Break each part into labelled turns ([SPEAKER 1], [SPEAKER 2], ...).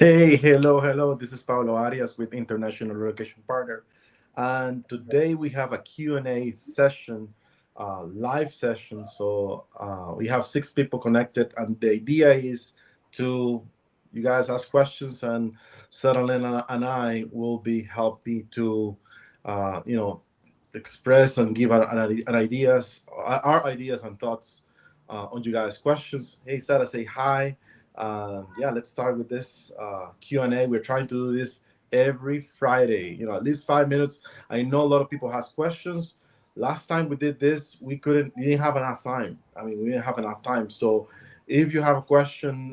[SPEAKER 1] Hey, hello. This is Pablo Arias with International Relocation Partner. And today we have a Q&A session, live session. So we have six people connected, and the idea is to you guys ask questions, and Saralena and I will be helping to, uh, you know, express and give an ideas, our ideas and thoughts on you guys' questions. Hey, Sarah, say hi. Yeah, let's start with this Q&A. We're trying to do this every Friday, at least 5 minutes. I know a lot of people has questions. Last time we did this, we didn't have enough time. I mean, we didn't have enough time. So if you have a question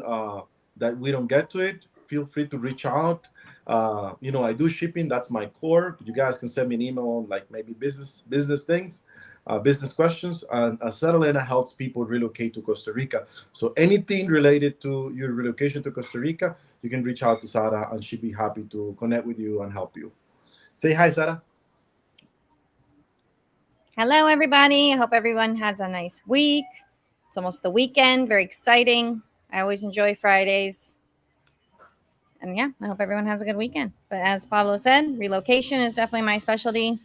[SPEAKER 1] that we don't get to it, feel free to reach out. I do shipping. That's my core. You guys can send me an email on like maybe business things, business questions. And Catalina helps people relocate to Costa Rica. So anything related to your relocation to Costa Rica, you can reach out to Sarah, and she'd be happy to connect with you and help you. Say hi, Sarah.
[SPEAKER 2] Hello, everybody. I hope everyone has a nice week. It's almost the weekend. Very exciting. I always enjoy Fridays. And yeah, I hope everyone has a good weekend. But as Pablo said, relocation is definitely my specialty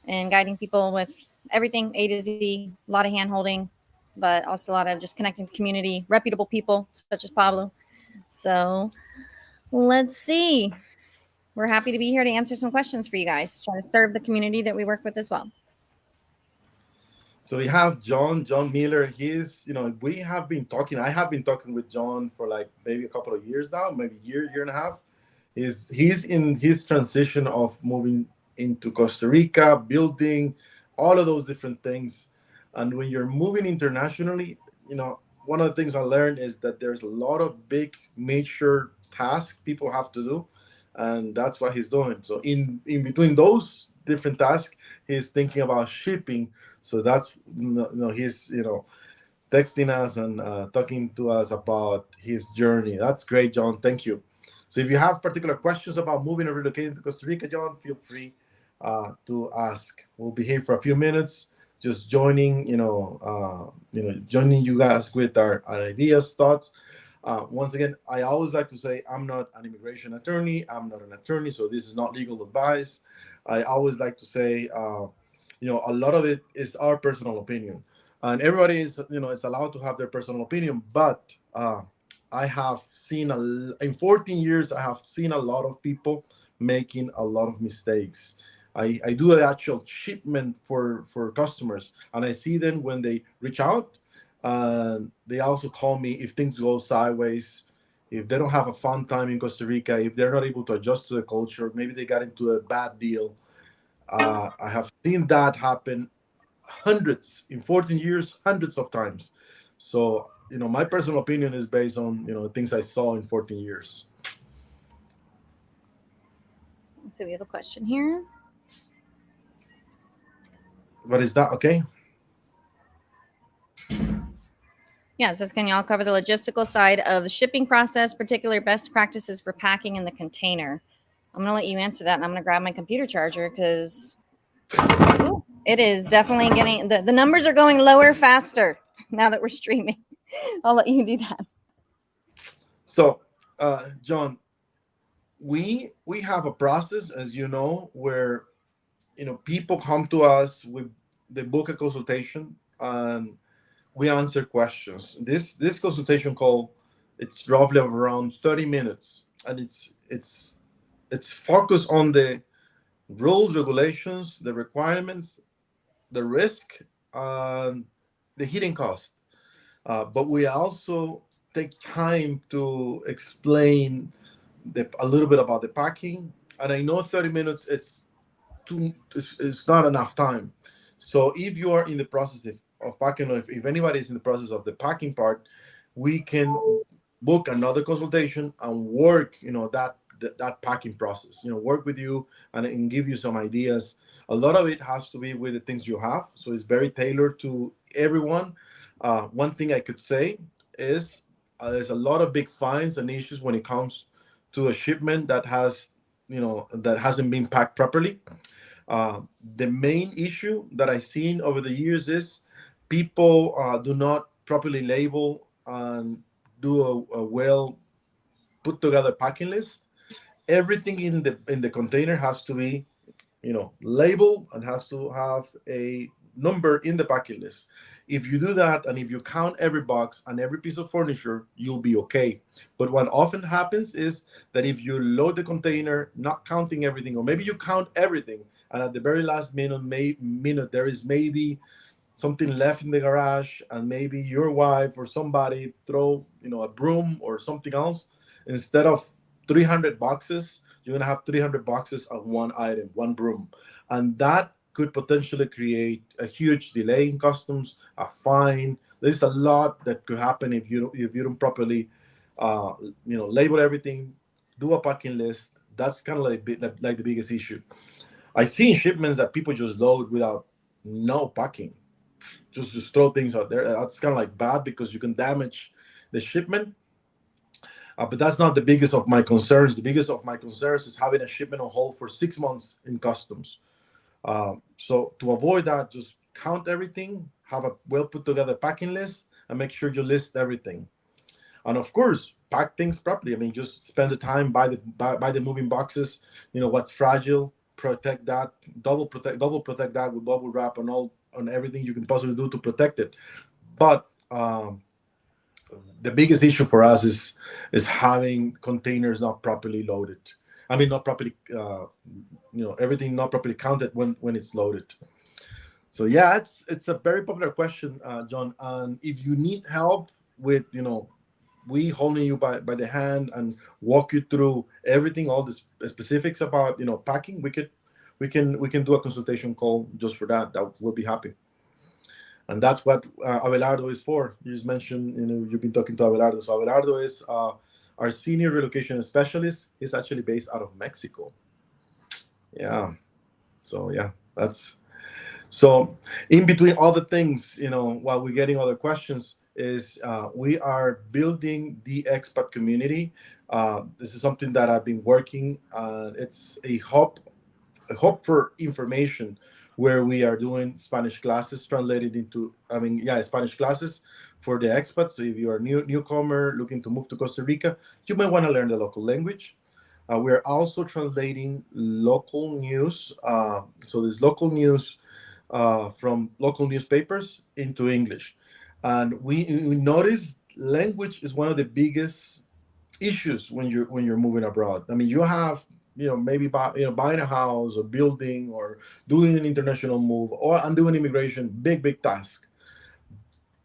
[SPEAKER 2] and guiding people with everything A to Z, a lot of hand holding, but also a lot of just connecting to community, reputable people such as Pablo. So let's see. We're happy to be here to answer some questions for you guys, try to serve the community that we work with as well.
[SPEAKER 1] So we have John Miller. We have been talking. I have been talking with John for like maybe a couple of years now, maybe year and a half. He's in his transition of moving into Costa Rica, building all of those different things. And when you're moving internationally, one of the things I learned is that there's a lot of big major tasks people have to do, and that's what he's doing. So in between those different tasks, he's thinking about shipping. So that's he's texting us and talking to us about his journey. That's great, John. Thank you. So if you have particular questions about moving or relocating to Costa Rica, John, feel free to ask. We'll be here for a few minutes, just joining, joining you guys with our ideas, thoughts. Once again, I always like to say I'm not an immigration attorney. I'm not an attorney, so this is not legal advice. I always like to say, a lot of it is our personal opinion, and everybody is allowed to have their personal opinion. But I have seen in 14 years, I have seen a lot of people making a lot of mistakes. I do the actual shipment for customers, and I see them when they reach out. They also call me if things go sideways, if they don't have a fun time in Costa Rica, if they're not able to adjust to the culture, maybe they got into a bad deal. I have seen that happen hundreds in 14 years, hundreds of times. So, my personal opinion is based on, things I saw in 14 years.
[SPEAKER 2] So we have a question here.
[SPEAKER 1] But is that okay?
[SPEAKER 2] Yeah, it says, can y'all cover the logistical side of the shipping process, particular best practices for packing in the container? I'm going to let you answer that, and I'm going to grab my computer charger because it is definitely getting, the numbers are going lower faster now that we're streaming. I'll let you do that.
[SPEAKER 1] So, John, we have a process, as you know, where people come to us with they book a consultation, and we answer questions. This consultation call, it's roughly around 30 minutes, and it's focused on the rules, regulations, the requirements, the risk, and the hidden cost. But we also take time to explain a little bit about the packing. And I know 30 minutes it's not enough time. So if you are in the process of packing, or if anybody is in the process of the packing part, we can book another consultation and work, that packing process. Work with you and give you some ideas. A lot of it has to be with the things you have, so it's very tailored to everyone. One thing I could say is there's a lot of big fines and issues when it comes to a shipment that hasn't been packed properly. The main issue that I've seen over the years is people do not properly label and do a well, put together packing list. Everything in the container has to be, labeled and has to have a number in the packing list. If you do that, and if you count every box and every piece of furniture, you'll be okay. But what often happens is that if you load the container not counting everything, or maybe you count everything, and at the very last minute there is maybe something left in the garage, and maybe your wife or somebody throw, a broom or something else, instead of 300 boxes, you're going to have 300 boxes of one item, one broom. And that could potentially create a huge delay in customs, a fine. There's a lot that could happen if you don't properly label everything, do a packing list. That's kind of like the biggest issue. I see in shipments that people just load without no packing, just throw things out there. That's kind of like bad because you can damage the shipment. But that's not the biggest of my concerns. The biggest of my concerns is having a shipment on hold for 6 months in customs. So to avoid that, just count everything, have a well put together packing list, and make sure you list everything. And of course, pack things properly. I mean, just spend the time by the moving boxes. What's fragile, protect that, double protect that with bubble wrap and all on everything you can possibly do to protect it. But the biggest issue for us is having containers not properly loaded. I mean, not properly, everything not properly counted when it's loaded. So yeah, it's a very popular question, John. And if you need help with, we holding you by the hand and walk you through everything, all the specifics about, packing, we can do a consultation call just for that. That we'll be happy. And that's what Abelardo is for. You just mentioned, you've been talking to Abelardo. So Abelardo is our senior relocation specialist. He's actually based out of Mexico. Yeah. So yeah, that's so. In between all the things, while we're getting other questions, is we are building the expat community. This is something that I've been working. It's a hub for information where we are doing Spanish classes translated into, Spanish classes for the expats. So if you are newcomer looking to move to Costa Rica, you might want to learn the local language. We're also translating local news. So there's local news from local newspapers into English. And we notice language is one of the biggest issues when you're moving abroad. I mean, you have maybe buying a house or building or doing an international move or undoing immigration, big task.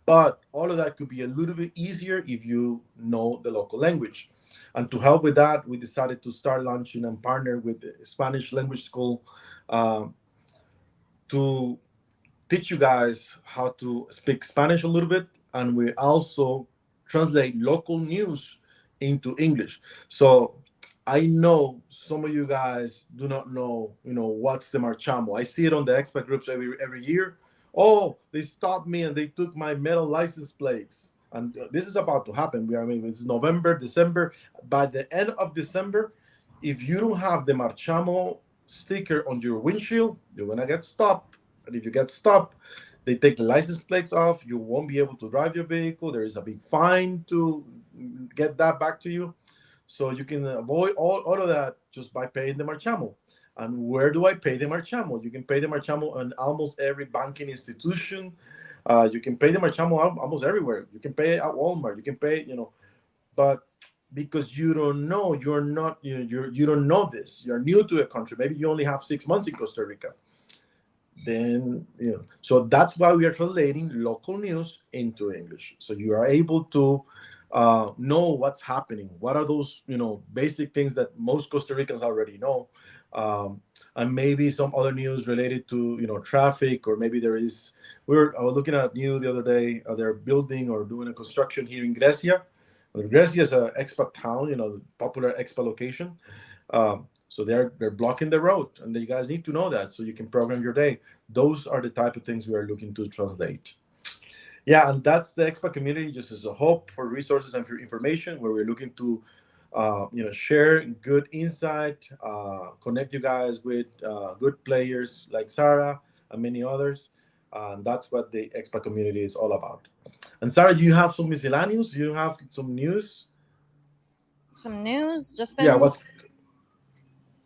[SPEAKER 1] But all of that could be a little bit easier if you know the local language. And to help with that, we decided to start launching and partner with the Spanish language school uh, to teach you guys how to speak Spanish a little bit, and we also translate local news into English. So I know some of you guys do not know, what's the marchamo. I see it on the expat groups every year. Oh, they stopped me and they took my metal license plates. And this is about to happen. It's November, December. By the end of December, if you don't have the marchamo sticker on your windshield, you're gonna get stopped. And if you get stopped, they take the license plates off. You won't be able to drive your vehicle. There is a big fine to get that back to you. So you can avoid all of that just by paying the marchamo. And where do I pay the marchamo? You can pay the marchamo on almost every banking institution. You can pay the marchamo almost everywhere. You can pay it at Walmart. You can pay, but because you don't know, you're not, you don't know this. You're new to a country. Maybe you only have 6 months in Costa Rica. Then so that's why we are translating local news into English, so you are able to know what's happening, what are those basic things that most Costa Ricans already know, and maybe some other news related to traffic, or maybe I was looking at new the other day, they're building or doing a construction here in Grecia. Grecia is an expat town, popular expat location. So they're blocking the road, and you guys need to know that so you can program your day. Those are the type of things we are looking to translate. Yeah, and that's the expat community, just as a hub for resources and for information, where we're looking to, share good insight, connect you guys with good players like Sarah and many others. And that's what the expat community is all about. And Sarah, do you have some miscellaneous? Do you have some news?
[SPEAKER 2] some news. Just
[SPEAKER 1] Yeah,
[SPEAKER 2] been
[SPEAKER 1] what's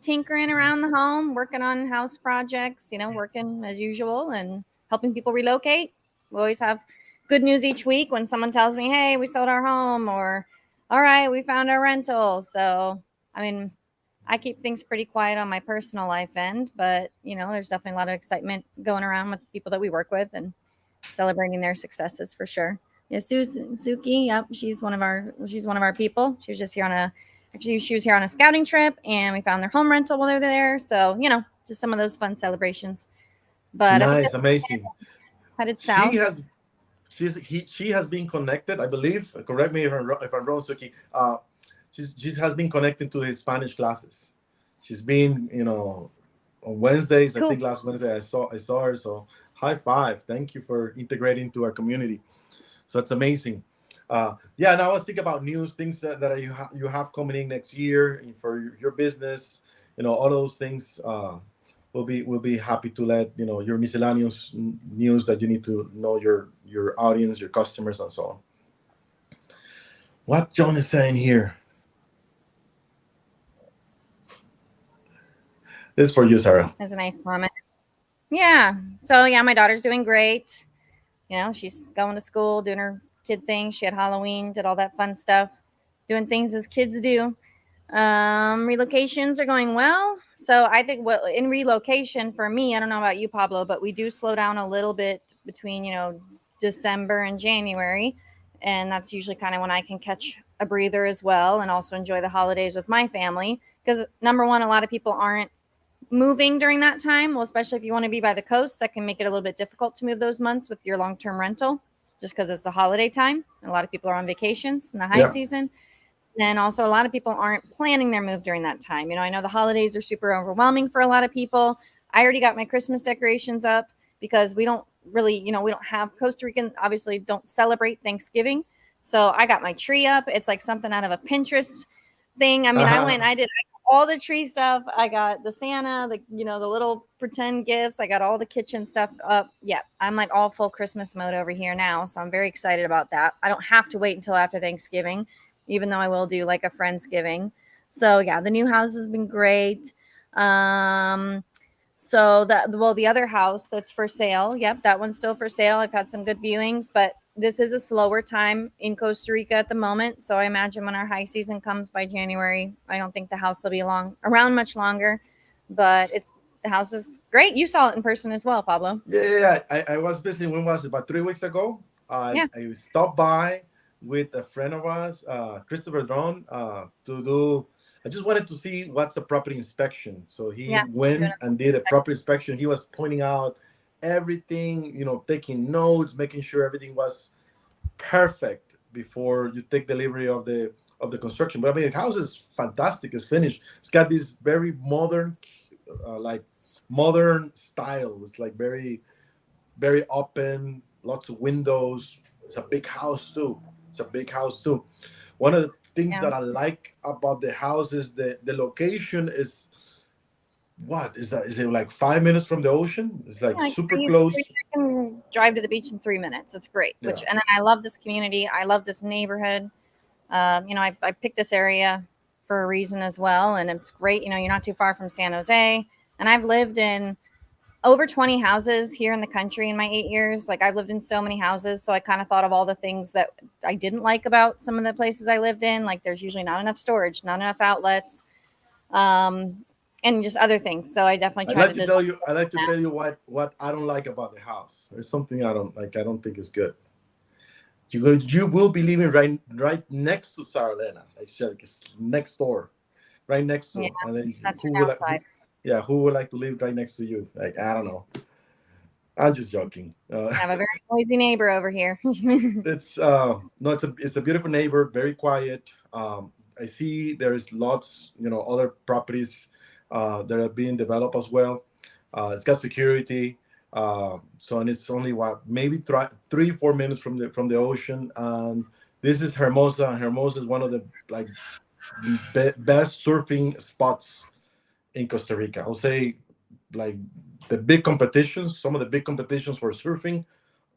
[SPEAKER 2] tinkering around the home, working on house projects, working as usual and helping people relocate. We always have good news each week when someone tells me, hey, we sold our home, or all right, we found our rental. So, I mean, I keep things pretty quiet on my personal life end, but there's definitely a lot of excitement going around with people that we work with and celebrating their successes for sure. Yeah, Suki, yep, she's one of our people. She was just here on a Actually, she was here on a scouting trip, and we found their home rental while they were there. So, just some of those fun celebrations. But I think
[SPEAKER 1] nice,
[SPEAKER 2] this
[SPEAKER 1] amazing.
[SPEAKER 2] headed
[SPEAKER 1] She
[SPEAKER 2] south.
[SPEAKER 1] has she has been connected, I believe. Correct me if I'm wrong, Suki. She has been connected to his Spanish classes. She's been, on Wednesdays. I
[SPEAKER 2] Cool.
[SPEAKER 1] think last Wednesday I saw her. So high five! Thank you for integrating to our community. So it's amazing. Yeah, and I was thinking about news, things that you have coming in next year for your business. All those things. We'll be happy to let your miscellaneous news that you need to know your audience, your customers, and so on. What John is saying here is for you, Sarah.
[SPEAKER 2] That's a nice comment. Yeah. So, yeah, my daughter's doing great. She's going to school, doing her kid thing. She had Halloween, did all that fun stuff, doing things as kids do. Relocations are going well. So I think what in relocation for me, I don't know about you, Pablo, but we do slow down a little bit between, December and January. And that's usually kind of when I can catch a breather as well and also enjoy the holidays with my family. Because number one, a lot of people aren't moving during that time. Well, especially if you want to be by the coast, that can make it a little bit difficult to move those months with your long term rental just because it's the holiday time. And a lot of people are on vacations in the high
[SPEAKER 1] Yeah.
[SPEAKER 2] season. And also, a lot of people aren't planning their move during that time. I know the holidays are super overwhelming for a lot of people. I already got my Christmas decorations up because we don't really, we don't have Costa Rican, obviously, don't celebrate Thanksgiving. So I got my tree up. It's like something out of a Pinterest thing. I mean, I did all the tree stuff. I got the Santa, the little pretend gifts. I got all the kitchen stuff up. Yeah, I'm like all full Christmas mode over here now. So I'm very excited about that. I don't have to wait until after Thanksgiving, even though I will do like a Friendsgiving. So yeah, the new house has been great. Um, the other house that's for sale, yep, that one's still for sale. I've had some good viewings, but this is a slower time in Costa Rica at the moment. So I imagine when our high season comes by January, I don't think the house will be around much longer. But the house is great. You saw it in person as well, Pablo.
[SPEAKER 1] Yeah, yeah, yeah. I was visiting. When was it? About 3 weeks ago.
[SPEAKER 2] Yeah,
[SPEAKER 1] I stopped by with a friend of ours, Christopher Drone, to do. I just wanted to see what's a property inspection. So he
[SPEAKER 2] yeah.
[SPEAKER 1] went and did a property inspection. He was pointing out everything, taking notes, making sure everything was perfect before you take delivery of the construction. But I mean, the house is fantastic. It's finished. It's got this very modern, like modern style. It's like very very open, lots of windows. It's a big house too. It's a big house too. One of the things
[SPEAKER 2] Yeah.
[SPEAKER 1] that I like about the house is the location is what is that? Is it like 5 minutes from the ocean? It's like
[SPEAKER 2] Like
[SPEAKER 1] super
[SPEAKER 2] three
[SPEAKER 1] close.
[SPEAKER 2] second drive to the beach in 3 minutes. It's great.
[SPEAKER 1] Yeah.
[SPEAKER 2] And then I love this community. I love this neighborhood. I picked this area for a reason as well, and it's great. You're not too far from San Jose, and I've lived in over 20 houses here in the country in my 8 years. Like I've lived in so many houses, so I kind of thought of all the things that I didn't like about some of the places I lived in. Like there's usually not enough storage, not enough outlets, um, and just other things. So I definitely
[SPEAKER 1] I'd
[SPEAKER 2] try
[SPEAKER 1] like
[SPEAKER 2] to
[SPEAKER 1] to
[SPEAKER 2] design
[SPEAKER 1] tell you. I'd like to
[SPEAKER 2] that.
[SPEAKER 1] tell you what I don't like about the house. There's something I don't like. I don't think is good. You will be living right next to Sarah Elena. Like it's next door, right next
[SPEAKER 2] Yeah,
[SPEAKER 1] to. And then
[SPEAKER 2] that's
[SPEAKER 1] who
[SPEAKER 2] your
[SPEAKER 1] would like
[SPEAKER 2] downside.
[SPEAKER 1] yeah, who would like to live right next to you? Like I don't know. I'm just joking.
[SPEAKER 2] I have a very noisy neighbor over here.
[SPEAKER 1] It's no, it's a beautiful neighbor, very quiet. I see there's lots, other properties that are being developed as well. It's got security, and it's only what maybe 3-4 minutes from the ocean. And this is Hermosa. And Hermosa is one of the like best surfing spots in Costa Rica. I'll say like the big competitions, some of the big competitions for surfing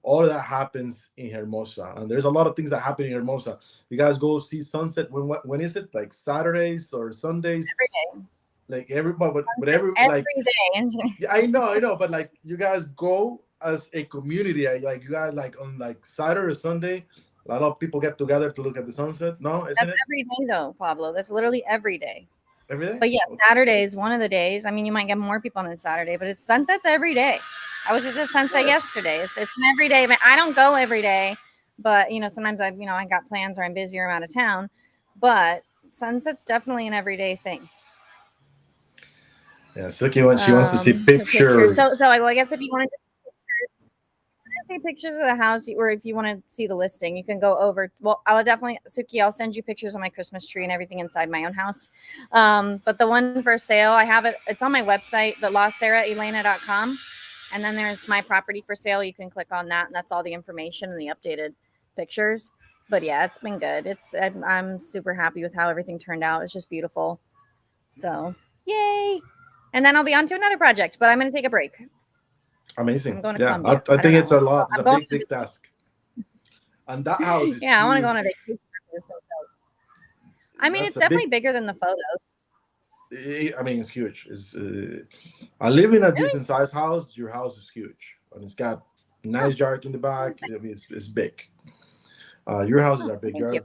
[SPEAKER 1] All of that happens in Hermosa, and there's a lot of things that happen in Hermosa. You guys go see sunset when is it? Like Saturdays or Sundays?
[SPEAKER 2] Every day.
[SPEAKER 1] Like everybody, but
[SPEAKER 2] Sunsets
[SPEAKER 1] every like
[SPEAKER 2] every day.
[SPEAKER 1] yeah, I know, but like you guys go as a community, like you guys like on like Saturday or Sunday, a lot of people get together to look at the sunset. No, isn't
[SPEAKER 2] That's
[SPEAKER 1] it
[SPEAKER 2] every day though, Pablo. That's literally every day.
[SPEAKER 1] every day?
[SPEAKER 2] But yeah, Saturday is one of the days. I mean, you might get more people on a Saturday, but it's sunsets every day. I was just at sunset yesterday. It's an everyday. But I don't go every day, but sometimes I got plans or I'm busy or I'm out of town. But sunset's definitely an everyday thing.
[SPEAKER 1] Yeah, Suki wants she wants to see
[SPEAKER 2] For pictures. So
[SPEAKER 1] pictures.
[SPEAKER 2] I guess if you want to see pictures of the house, or if you want to see the listing, you can go over. Well, I'll definitely, Suki, I'll send you pictures of my Christmas tree and everything inside my own house. But the one for sale, I have it. It's on my website, the LaSarahElena.com. And then there's my property for sale. You can click on that, and that's all the information and the updated pictures. But yeah, it's been good. I'm super happy with how everything turned out. It's just beautiful. So yay! And then I'll be on to another project. But I'm going to take a break. I'm
[SPEAKER 1] Amazing.
[SPEAKER 2] going to
[SPEAKER 1] Yeah,
[SPEAKER 2] Colombia.
[SPEAKER 1] I
[SPEAKER 2] I don't
[SPEAKER 1] think it's a
[SPEAKER 2] know.
[SPEAKER 1] lot. It's
[SPEAKER 2] I'm
[SPEAKER 1] a
[SPEAKER 2] going.
[SPEAKER 1] big task. And that house is
[SPEAKER 2] Yeah, I want to go on a
[SPEAKER 1] huge.
[SPEAKER 2] vacation. I mean,
[SPEAKER 1] That's
[SPEAKER 2] it's
[SPEAKER 1] a big.
[SPEAKER 2] definitely bigger than the photos.
[SPEAKER 1] I mean, it's huge. I live in a
[SPEAKER 2] Really?
[SPEAKER 1] decent sized house. Your house is huge, and it's got a
[SPEAKER 2] Oh,
[SPEAKER 1] nice yard in the back.
[SPEAKER 2] thanks.
[SPEAKER 1] I mean, it's big. Your houses
[SPEAKER 2] Oh,
[SPEAKER 1] are big.
[SPEAKER 2] thank
[SPEAKER 1] You're a
[SPEAKER 2] you.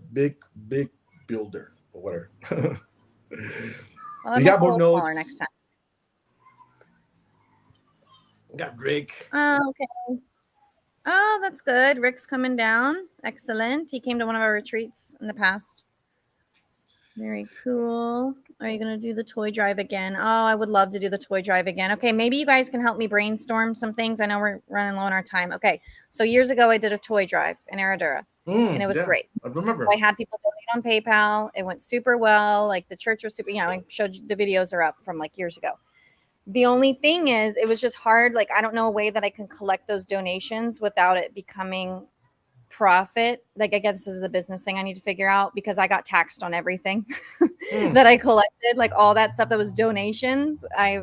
[SPEAKER 1] big builder or whatever.
[SPEAKER 2] Well,
[SPEAKER 1] We
[SPEAKER 2] I'm a
[SPEAKER 1] got more
[SPEAKER 2] little smaller
[SPEAKER 1] notes.
[SPEAKER 2] next time.
[SPEAKER 1] We got Drake.
[SPEAKER 2] Oh, okay. Oh, that's good. Rick's coming down. Excellent. He came to one of our retreats in the past. Very cool. Are you going to do the toy drive again? Oh, I would love to do the toy drive again. Okay, maybe you guys can help me brainstorm some things. I know we're running low on our time. Okay, so years ago, I did a toy drive in Herradura, and it was
[SPEAKER 1] Yeah,
[SPEAKER 2] great.
[SPEAKER 1] I
[SPEAKER 2] I
[SPEAKER 1] remember.
[SPEAKER 2] had people donate on PayPal. It went super well. Like the church was super, I showed you the videos are up from like years ago. The only thing is, it was just hard. Like, I don't know a way that I can collect those donations without it becoming profit. Like, I guess this is the business thing I need to figure out because I got taxed on everything
[SPEAKER 1] Mm,
[SPEAKER 2] that I collected, like all that stuff that was donations. I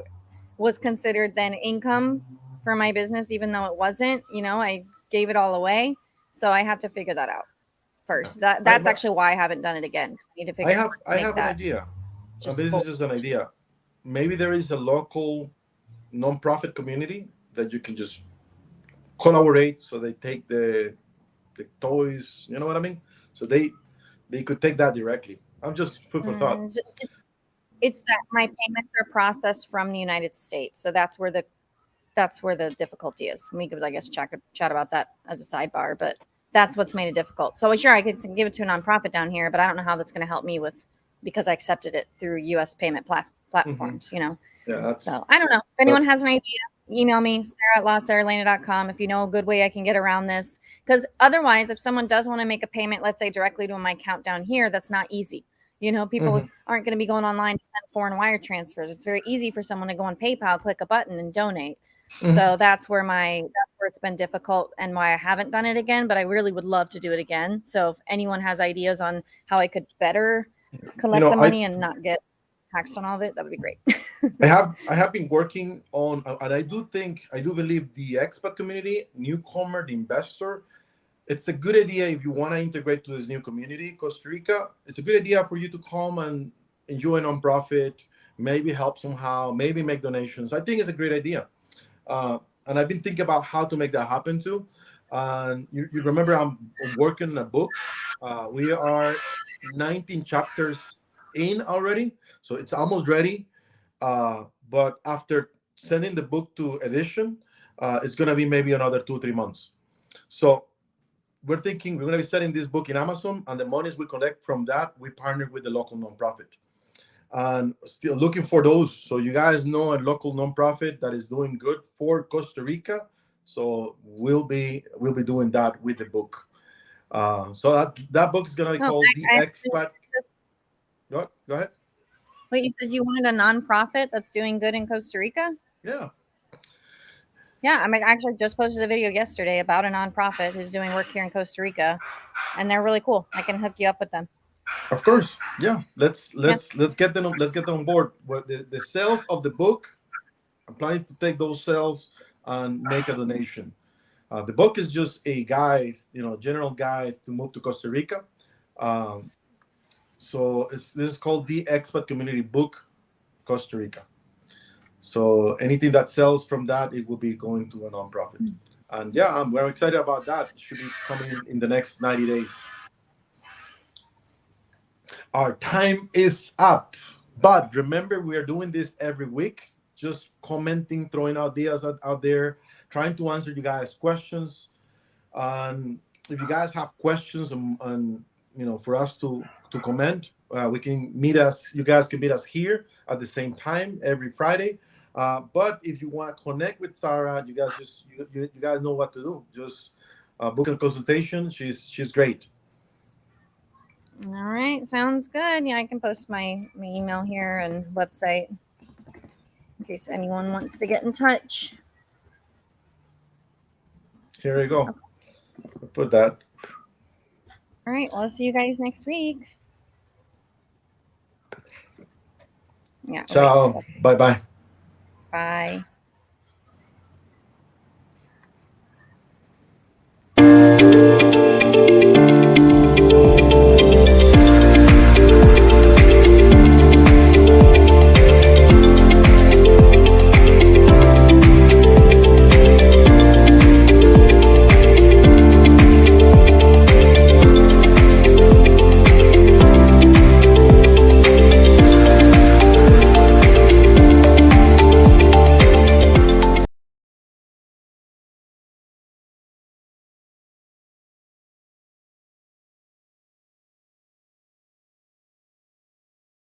[SPEAKER 2] was considered then income for my business, even though it wasn't. I gave it all away. So I have to figure that out
[SPEAKER 1] yeah.
[SPEAKER 2] first. That
[SPEAKER 1] I
[SPEAKER 2] that's
[SPEAKER 1] but
[SPEAKER 2] actually why I haven't done it again. Because I need to
[SPEAKER 1] I
[SPEAKER 2] make
[SPEAKER 1] have an
[SPEAKER 2] that
[SPEAKER 1] idea.
[SPEAKER 2] just
[SPEAKER 1] This is
[SPEAKER 2] full.
[SPEAKER 1] just an idea. Maybe there is a local non-profit community that you can just collaborate. So they take the toys. You know what I mean? So they could take that directly. I'm just food for thought.
[SPEAKER 2] It's that my payments are processed from the United States, so that's where the difficulty is. We could, I guess, chat about that as a sidebar, but that's what's made it difficult. So sure, I could give it to a nonprofit down here, but I don't know how that's going to help me with because I accepted it through U.S. payment
[SPEAKER 1] Hmm.
[SPEAKER 2] platforms.
[SPEAKER 1] Yeah,
[SPEAKER 2] So I don't know. If anyone
[SPEAKER 1] that.
[SPEAKER 2] has an idea, email me, Sarah@LaSarahElena.com, if you know a good way I can get around this. Because otherwise, if someone does want to make a payment, let's say directly to my account down here, that's not easy. People
[SPEAKER 1] Mhm,
[SPEAKER 2] aren't going to be going online to send foreign wire transfers. It's very easy for someone to go on PayPal, click a button, and donate.
[SPEAKER 1] mhm.
[SPEAKER 2] So that's where it's been difficult and why I haven't done it again. But I really would love to do it again. So if anyone has ideas on how I could better
[SPEAKER 1] You
[SPEAKER 2] collect
[SPEAKER 1] know,
[SPEAKER 2] the money and not get taxed on all of it, that would be great.
[SPEAKER 1] I have been working on, and I do believe the expat community, newcomer, the investor, it's a good idea if you want to integrate to this new community, Costa Rica. It's a good idea for you to come and enjoy a nonprofit, maybe help somehow, maybe make donations. I think it's a great idea. And I've been thinking about how to make that happen too. And you remember I'm working on a book. We are 19 chapters in already, so it's almost ready. But after sending the book to edition, it's gonna be maybe another 2 3 months. So we're thinking we're gonna be selling this book in Amazon, and the monies we collect from that, we partner with the local nonprofit and still looking for those. So you guys know a local nonprofit that is doing good for Costa Rica. So we'll be doing that with the book. So that book is gonna be
[SPEAKER 2] Oh,
[SPEAKER 1] called The
[SPEAKER 2] I actually
[SPEAKER 1] Expat. Go ahead.
[SPEAKER 2] wait. You said you wanted a nonprofit that's doing good in Costa Rica?
[SPEAKER 1] Yeah,
[SPEAKER 2] Yeah, I mean, I actually just posted a video yesterday about a nonprofit who's doing work here in Costa Rica, and they're really cool. I can hook you up with them.
[SPEAKER 1] of course. Yeah,
[SPEAKER 2] Yeah.
[SPEAKER 1] let's get them on board. What the sales of the book? I'm planning to take those sales and make a donation. The book is just a guide, general guide to move to Costa Rica. Um, so this is called the Expat Community Book, Costa Rica. So anything that sells from that, it will be going to a nonprofit. And yeah, we're excited about that. It should be coming in the next 90 days. Our time is up. But remember, we are doing this every week, just commenting, throwing ideas out there, trying to answer you guys' questions. And if you guys have questions and for us to comment, we can meet us. You guys can meet us here at the same time every Friday. But if you want to connect with Sarah, you guys you guys know what to do. Just book a consultation. She's great.
[SPEAKER 2] All right, sounds good. Yeah, I can post my email here and website in case anyone wants to get in touch.
[SPEAKER 1] Here you go. I'll put that.
[SPEAKER 2] All right, well, I'll see you guys next week. Yeah.
[SPEAKER 1] Ciao. Bye bye.
[SPEAKER 2] Bye.